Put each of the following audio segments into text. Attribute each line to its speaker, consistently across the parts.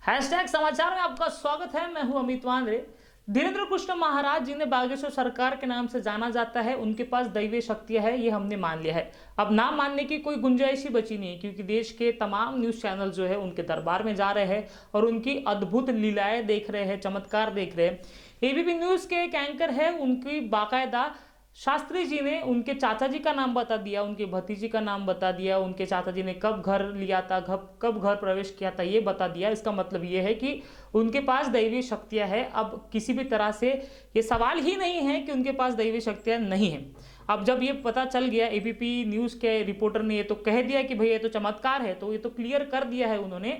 Speaker 1: Hashtag समाचार में आपका स्वागत है। मैं हूं अमित वांद्रे। धीरेन्द्र कृष्ण महाराज जिन्हें बागेश्वर सरकार के नाम से जाना जाता है, उनके पास दैवीय शक्तियां है, ये हमने मान लिया है। अब ना मानने की कोई गुंजाइश ही बची नहीं है, क्योंकि देश के तमाम न्यूज चैनल जो है उनके दरबार में जा रहे हैं और उनकी अद्भुत लीलाएं देख रहे हैं, चमत्कार देख रहे हैं। एबीपी न्यूज के एक एंकर है, उनकी बाकायदा शास्त्री जी ने उनके चाचा जी का नाम बता दिया, उनके भतीजी का नाम बता दिया, उनके चाचा जी ने कब घर लिया था, कब घर प्रवेश किया था, ये बता दिया। इसका मतलब ये है कि उनके पास दैवीय शक्तियां हैं। अब किसी भी तरह से ये सवाल ही नहीं है कि उनके पास दैवीय शक्तियां नहीं है। अब जब ये पता चल गया, एबीपी न्यूज के रिपोर्टर ने ये तो कह दिया कि भाई ये तो चमत्कार है, तो ये तो क्लियर कर दिया है उन्होंने।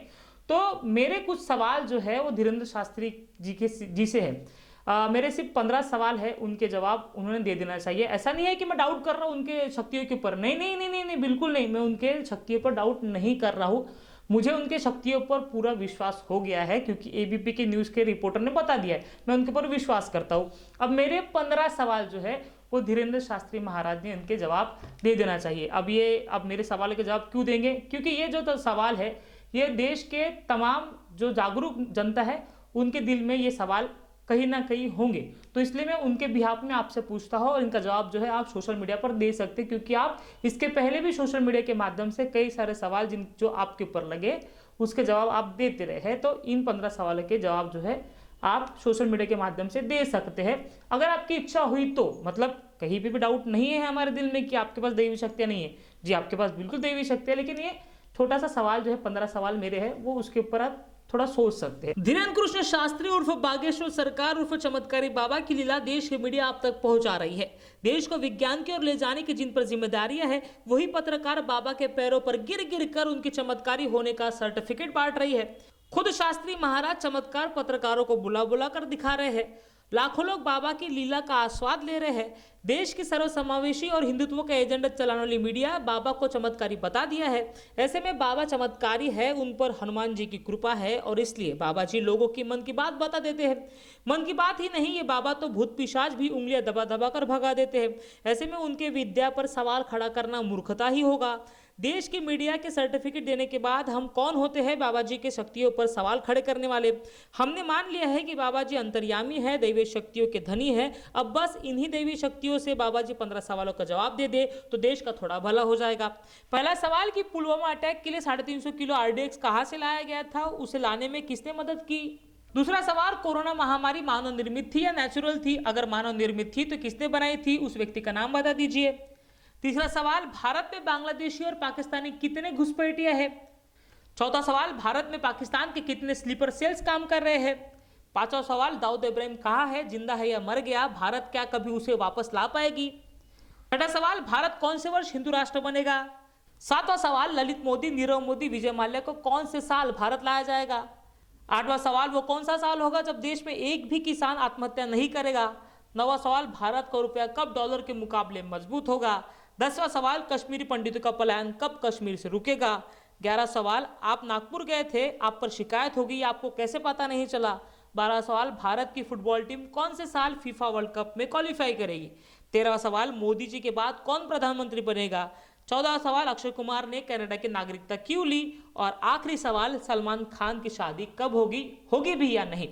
Speaker 1: तो मेरे कुछ सवाल जो है वो धीरेन्द्र शास्त्री जी से है। मेरे सिर्फ 15 सवाल है, उनके जवाब उन्होंने दे देना चाहिए। ऐसा नहीं है कि मैं डाउट कर रहा हूं उनके शक्तियों के ऊपर, नहीं नहीं नहीं नहीं नहीं, बिल्कुल नहीं। मैं उनके शक्तियों पर डाउट नहीं कर रहा हूं, मुझे उनके शक्तियों पर पूरा विश्वास हो गया है, क्योंकि एबीपी के न्यूज के रिपोर्टर ने बता दिया है। मैं उनके ऊपर विश्वास करता हूं। अब मेरे 15 सवाल जो है वो धीरेन्द्र शास्त्री महाराज ने उनके जवाब दे देना चाहिए। अब मेरे सवाल के जवाब क्यों देंगे? क्योंकि ये जो तो सवाल है, ये देश के तमाम जो जागरूक जनता है उनके दिल में ये सवाल कहीं ना कहीं होंगे। तो इसलिए मैं उनके बिहाफ में आपसे पूछता हूं, और इनका जवाब जो है आप सोशल मीडिया पर दे सकते हैं, क्योंकि आप इसके पहले भी सोशल मीडिया के माध्यम से कई सारे सवाल जो आपके ऊपर लगे उसके जवाब आप देते रहे हैं। तो इन 15 सवालों के जवाब जो है आप सोशल मीडिया के माध्यम से दे सकते हैं, अगर आपकी इच्छा हुई तो। मतलब कहीं भी डाउट नहीं है हमारे दिल में कि आपके पास दैवीय शक्तियां नहीं है। जी, आपके पास बिल्कुल दैवीय शक्तियां, लेकिन ये छोटा सा सवाल जो है, 15 सवाल मेरे हैं, वो उसके ऊपर आप थोड़ा सोच सकते हैं। धीरेन्द्र कृष्ण शास्त्री उर्फ बागेश्वर सरकार उर्फ चमत्कारी बाबा की लीला देश की मीडिया आप तक पहुंचा रही है। देश को विज्ञान की ओर ले जाने की जिन पर जिम्मेदारियां हैं, वही पत्रकार बाबा के पैरों पर गिर गिर कर उनकी चमत्कारी होने का सर्टिफिकेट बांट रही है। खुद शास्त्री महाराज चमत्कार पत्रकारों को बुला बुला कर दिखा रहे हैं। लाखों लोग बाबा की लीला का आस्वाद ले रहे हैं। देश की सर्वसमावेशी और हिंदुत्व का एजेंडा चलाने वाली मीडिया बाबा को चमत्कारी बता दिया है। ऐसे में बाबा चमत्कारी है, उन पर हनुमान जी की कृपा है, और इसलिए बाबा जी लोगों की मन की बात बता देते हैं। मन की बात ही नहीं, ये बाबा तो भूत पिशाच भी उंगलियां दबा दबा कर भगा देते हैं। ऐसे में उनके विद्या पर सवाल खड़ा करना मूर्खता ही होगा। देश की मीडिया के सर्टिफिकेट देने के बाद हम कौन होते हैं बाबा जी के शक्तियों पर सवाल खड़े करने वाले? हमने मान लिया है कि बाबा जी अंतर्यामी है, दैवीय शक्तियों के धनी है। अब बस इन्हीं दैवीय शक्तियों से बाबा जी 15 सवालों का जवाब दे दे तो देश का थोड़ा भला हो जाएगा। पहला सवाल कि पुलवामा अटैक के लिए 350 किलो आरडीएक्स कहां से लाया गया था, उसे लाने में किसने मदद की? दूसरा सवाल, कोरोना महामारी मानव निर्मित थी या नेचुरल थी? अगर मानव निर्मित थी तो किसने बनाई थी, उस व्यक्ति का नाम बता दीजिए। तीसरा सवाल, भारत में बांग्लादेशी और पाकिस्तानी कितने घुसपैठिया है? चौथा सवाल, भारत में पाकिस्तान के कितने स्लीपर सेल्स काम कर रहे हैं? पांचवा सवाल, दाऊद इब्राहिम कहाँ है, जिंदा है या मर गया? भारत क्या कभी उसे वापस ला पाएगी? छठा सवाल, भारत कौन से वर्ष हिंदू राष्ट्र बनेगा? सातवां सवाल, ललित मोदी, नीरव मोदी, विजय माल्या को कौन से साल भारत लाया जाएगा? आठवां सवाल, वो कौन सा साल होगा जब देश में एक भी किसान आत्महत्या नहीं करेगा? नौवां सवाल, भारत का रुपया कब डॉलर के मुकाबले मजबूत होगा? 10वां सवाल, कश्मीरी पंडितों का पलायन कब कश्मीर से रुकेगा? 11 सवाल, आप नागपुर गए थे, आप पर शिकायत होगी, आपको कैसे पता नहीं चला? 12 सवाल, भारत की फुटबॉल टीम कौन से साल फीफा वर्ल्ड कप में क्वालिफाई करेगी? 13वां सवाल, मोदी जी के बाद कौन प्रधानमंत्री बनेगा? 14वां सवाल, अक्षय कुमार ने कनाडा की नागरिकता क्यों ली? और आखिरी सवाल, सलमान खान की शादी कब होगी भी या नहीं?